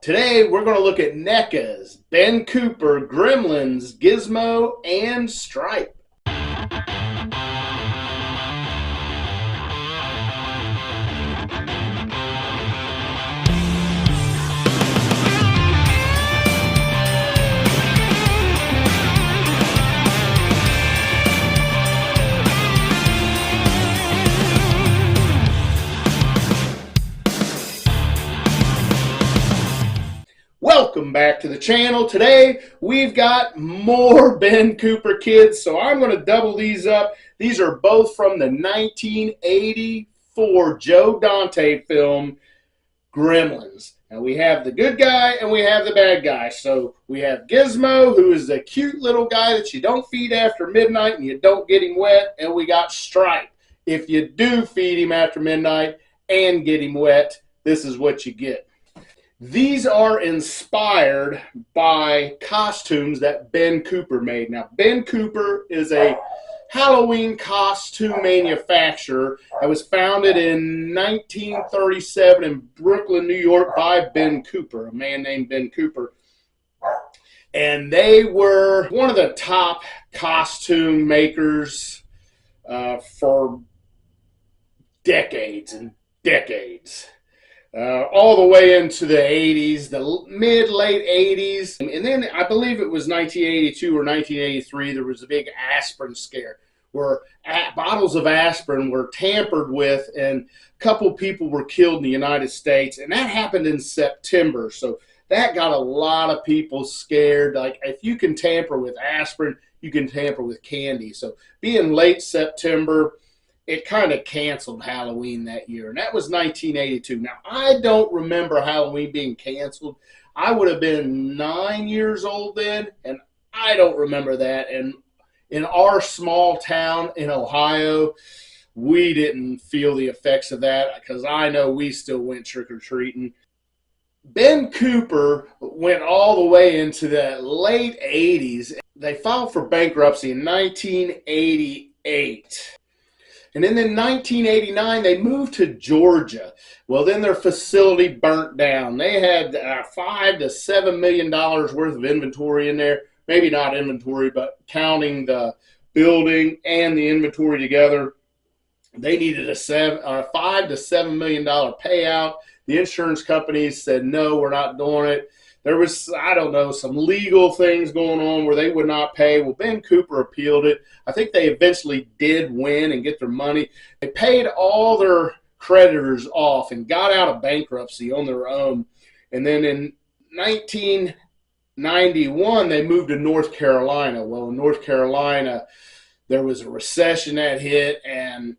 Today, we're going to look at NECA's Ben Cooper Gremlins, Gizmo, and Stripe. Welcome back to the channel. Today we've got more Ben Cooper kids, so I'm going to double these up. These are both from the 1984 Joe Dante film Gremlins. Now we have the good guy and we have the bad guy. So we have Gizmo, who is the cute little guy that you don't feed after midnight and you don't get him wet, and we got Stripe. If you do feed him after midnight and get him wet, this is what you get. These are inspired by costumes that Ben Cooper made. Now, Ben Cooper is a Halloween costume manufacturer that was founded in 1937 in Brooklyn, New York by Ben Cooper, a man named Ben Cooper. And they were one of the top costume makers for decades and decades. All the way into the 80s, the mid-late 80s. And then I believe it was 1982 or 1983, there was a big aspirin scare where bottles of aspirin were tampered with and a couple people were killed in the United States. And that happened in September. So that got a lot of people scared. Like, if you can tamper with aspirin, you can tamper with candy. So being late September, it kind of canceled Halloween that year, and that was 1982. Now, I don't remember Halloween being canceled. I would have been 9 years old then, and I don't remember that. And in our small town in Ohio, we didn't feel the effects of that because I know we still went trick-or-treating. Ben Cooper went all the way into the late 80s. They filed for bankruptcy in 1988. And then in 1989, they moved to Georgia. Well, then their facility burnt down. They had $5 to $7 million worth of inventory in there. Maybe not inventory, but counting the building and the inventory together. They needed a $5 to $7 million payout. The insurance companies said, no, we're not doing it. There was, I don't know, some legal things going on where they would not pay. Well, Ben Cooper appealed it. I think they eventually did win and get their money. They paid all their creditors off and got out of bankruptcy on their own. And then in 1991, they moved to North Carolina. Well, in North Carolina, there was a recession that hit, and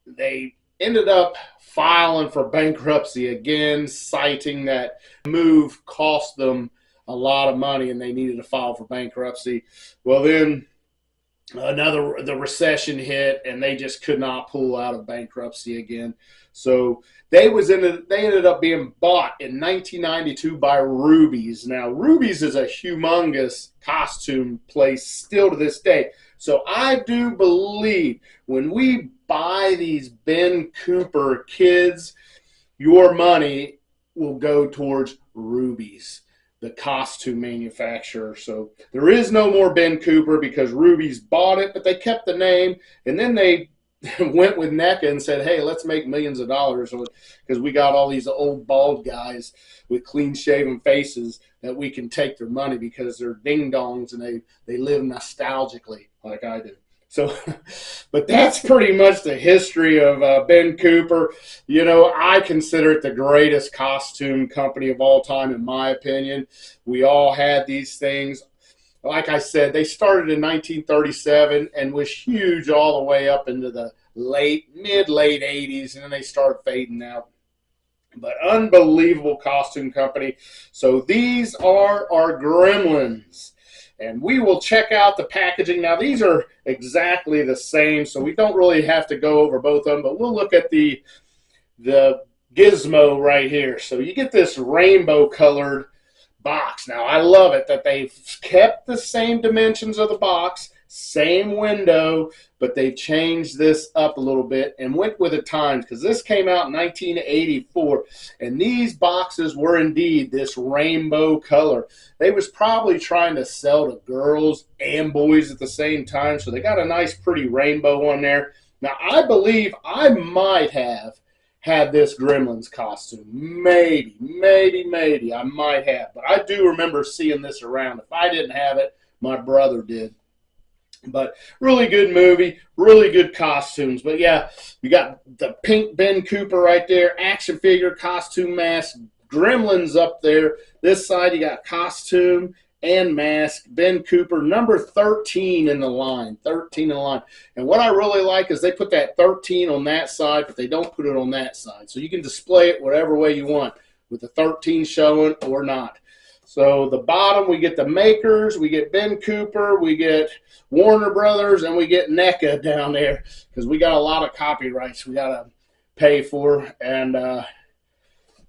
they ended up filing for bankruptcy again, citing that move cost them a lot of money and they needed to file for bankruptcy. Well, then the recession hit and they just could not pull out of bankruptcy again. So they ended up being bought in 1992 by Ruby's. Now, Ruby's is a humongous costume place still to this day. So I do believe when we buy these Ben Cooper kids, your money will go towards Ruby's, the costume manufacturer. So there is no more Ben Cooper because Ruby's bought it, but they kept the name, and then they went with NECA and said, hey, let's make millions of dollars because we got all these old bald guys with clean-shaven faces that we can take their money because they're ding-dongs and they live nostalgically like I do. So, but that's pretty much the history of Ben Cooper. You know, I consider it the greatest costume company of all time, in my opinion. We all had these things. Like I said, they started in 1937 and was huge all the way up into the mid-late 80s, and then they started fading out. But unbelievable costume company. So these are our Gremlins. And we will check out the packaging. Now, these are exactly the same, so we don't really have to go over both of them, but we'll look at the Gizmo right here. So you get this rainbow-colored box. Now, I love it that they've kept the same dimensions of the box. Same window, but they've changed this up a little bit and went with the times, because this came out in 1984, and these boxes were indeed this rainbow color. They was probably trying to sell to girls and boys at the same time, so they got a nice pretty rainbow on there. Now, I believe I might have had this Gremlins costume. Maybe I might have. But I do remember seeing this around. If I didn't have it, my brother did. But really good movie, really good costumes. But yeah, you got the pink Ben Cooper right there, action figure, costume, mask, Gremlins up there. This side you got costume and mask, Ben Cooper, number 13 in the line, 13 in the line. And what I really like is they put that 13 on that side, but they don't put it on that side. So you can display it whatever way you want, with the 13 showing or not. So the bottom, we get the makers, we get Ben Cooper, we get Warner Brothers, and we get NECA down there, because we got a lot of copyrights we got to pay for, and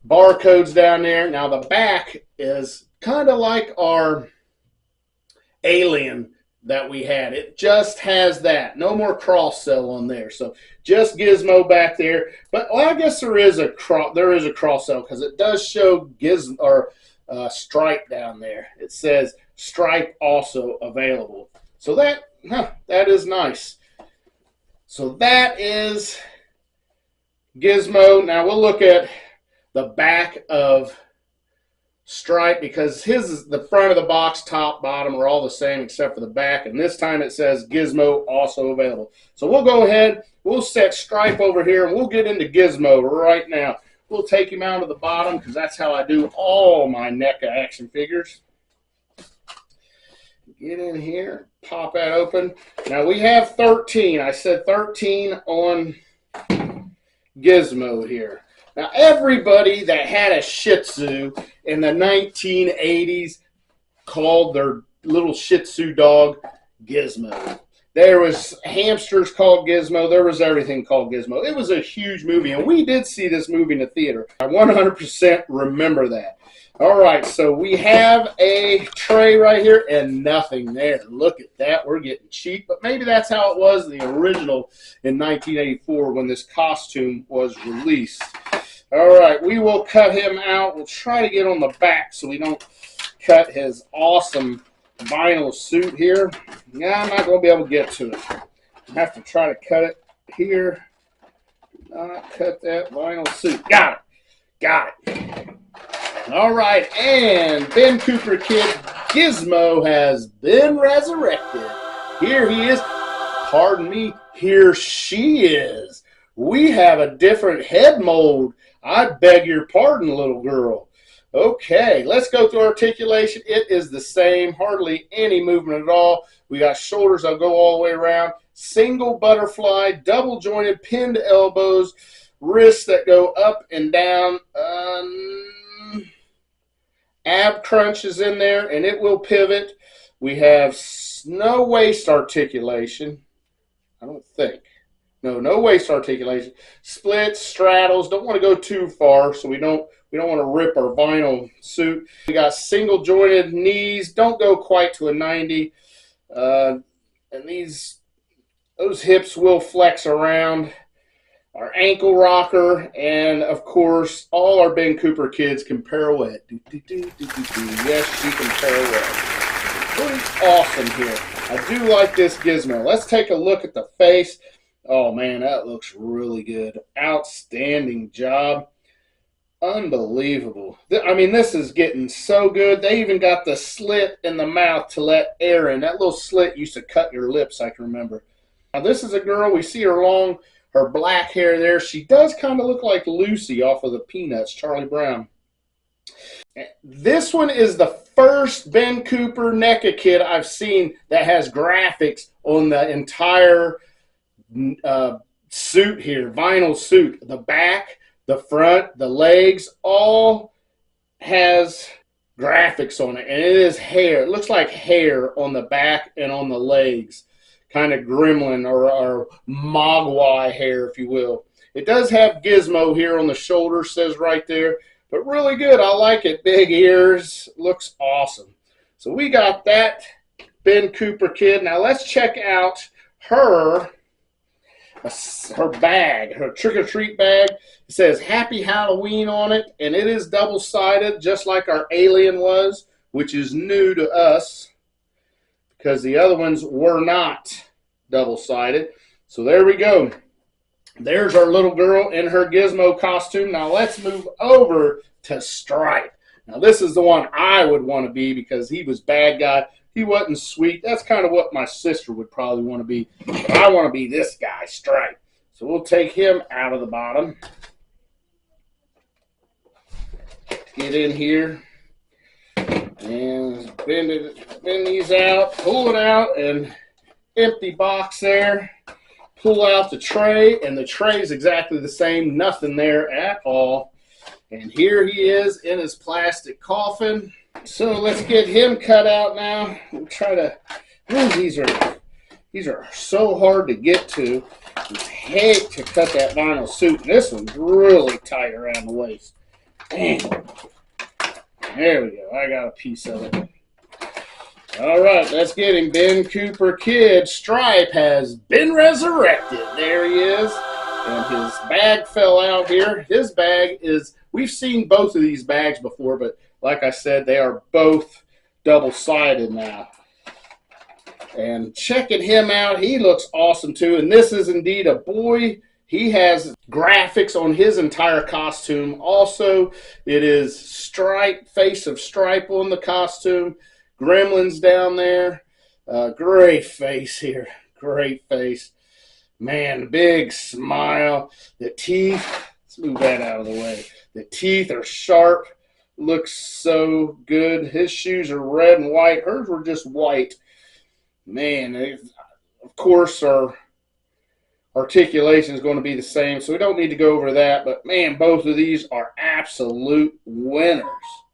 barcodes down there. Now the back is kind of like our Alien that we had. It just has that. No more cross cell on there. So just Gizmo back there. But well, I guess there is a cross cell, because it does show Gizmo or Stripe down there. It says Stripe also available. So that is nice. So that is Gizmo. Now we'll look at the back of Stripe, because his is the front of the box, top, bottom are all the same except for the back, and this time it says Gizmo also available. So we'll go ahead, we'll set Stripe over here, and we'll get into Gizmo right now. We'll take him out of the bottom, because that's how I do all my NECA action figures. Get in here, pop that open. Now we have 13. I said 13 on Gizmo here. Now, everybody that had a Shih Tzu in the 1980s called their little Shih Tzu dog Gizmo. There was hamsters called Gizmo. There was everything called Gizmo. It was a huge movie, and we did see this movie in the theater. I 100% remember that. All right, so we have a tray right here and nothing there. Look at that. We're getting cheap, but maybe that's how it was in the original in 1984 when this costume was released. All right, we will cut him out. We'll try to get on the back so we don't cut his awesome vinyl suit here. Yeah, I'm not going to be able to get to it. I have to try to cut it here. Not cut that vinyl suit. Got it. Got it. All right, and Ben Cooper Kid Gizmo has been resurrected. Here he is. Pardon me, here she is. We have a different head mold. I beg your pardon, little girl. Okay, let's go through articulation. It is the same, hardly any movement at all. We got shoulders that go all the way around, single butterfly, double jointed, pinned elbows, wrists that go up and down. Ab crunch is in there, and it will pivot. We have no waist articulation, I don't think. No waist articulation. Splits, straddles. Don't want to go too far, so we don't want to rip our vinyl suit. We got single jointed knees. Don't go quite to a 90. And those hips will flex around. Our ankle rocker, and of course, all our Ben Cooper kids can pirouette. Yes, she can pirouette. Pretty awesome here. I do like this Gizmo. Let's take a look at the face. Oh man, that looks really good. Outstanding job. Unbelievable. I mean, this is getting so good. They even got the slit in the mouth to let air in. That little slit used to cut your lips, I can remember. Now, this is a girl. We see her black hair there. She does kind of look like Lucy off of the Peanuts, Charlie Brown. This one is the first Ben Cooper NECA kid I've seen that has graphics on the entire suit here, vinyl suit. The back, the front, the legs, all has graphics on it, and it is hair. It looks like hair on the back and on the legs, kind of gremlin or mogwai hair, if you will. It does have Gizmo here on the shoulder, says right there, but really good. I like it. Big ears, looks awesome. So we got that Ben Cooper kid. Now let's check out her bag, her trick-or-treat bag. It says Happy Halloween on it, and it is double-sided, just like our alien was, which is new to us because the other ones were not double-sided. So there we go. There's our little girl in her Gizmo costume. Now let's move over to Stripe. Now this is the one I would want to be because he was bad guy. He wasn't sweet. That's kind of what my sister would probably want to be. But I want to be this guy, Stripe. So we'll take him out of the bottom. Get in here. And bend these out. Pull it out. And empty box there. Pull out the tray. And the tray is exactly the same. Nothing there at all. And here he is in his plastic coffin. So let's get him cut out now. We'll try to. Oh, these are so hard to get to. It's hate to cut that vinyl suit. And this one's really tight around the waist. Dang. There we go. I got a piece of it. All right, let's get him. Ben Cooper Kid. Stripe has been resurrected. There he is. And his bag fell out here. His bag is. We've seen both of these bags before, but like I said, they are both double-sided now. And checking him out, he looks awesome too. And this is indeed a boy. He has graphics on his entire costume. Also, it is Stripe, face of Stripe on the costume. Gremlins down there. Great face here. Great face. Man, big smile. The teeth. Let's move that out of the way. The teeth are sharp. Looks so good. His shoes are red and white. Hers were just white. Man, of course, our articulation is going to be the same, so we don't need to go over that. But, man, both of these are absolute winners.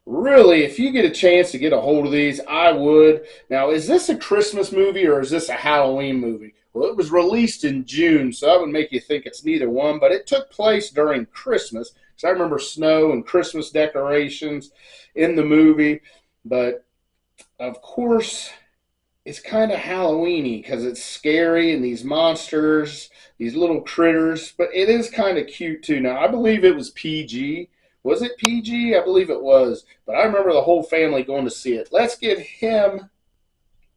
Really, if you get a chance to get a hold of these, I would. Now, is this a Christmas movie or is this a Halloween movie? Well, it was released in June, so that would make you think it's neither one. But it took place during Christmas. So I remember snow and Christmas decorations in the movie. But, of course, it's kind of Halloween-y because it's scary and these monsters, these little critters. But it is kind of cute, too. Now, I believe it was PG. Was it PG? I believe it was. But I remember the whole family going to see it. Let's get him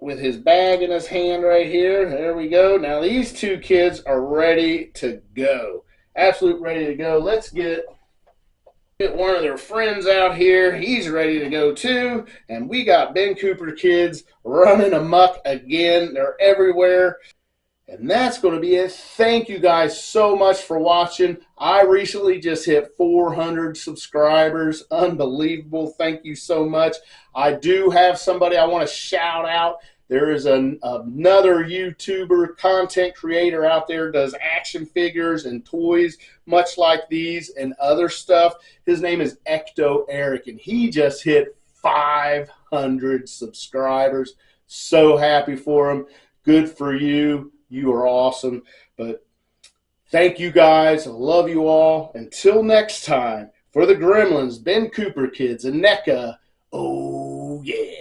with his bag in his hand right here. There we go. Now, these two kids are ready to go. Absolute ready to go. Let's get one of their friends out here. He's ready to go too. And we got Ben Cooper kids running amok again. They're everywhere. And that's going to be it. Thank you guys so much for watching. I recently just hit 400 subscribers. Unbelievable. Thank you so much. I do have somebody I want to shout out. There is another YouTuber, content creator out there, does action figures and toys, much like these and other stuff. His name is Ecto Eric, and he just hit 500 subscribers. So happy for him. Good for you. You are awesome. But thank you guys. I love you all. Until next time, for the Gremlins, Ben Cooper Kids, and NECA, oh yeah.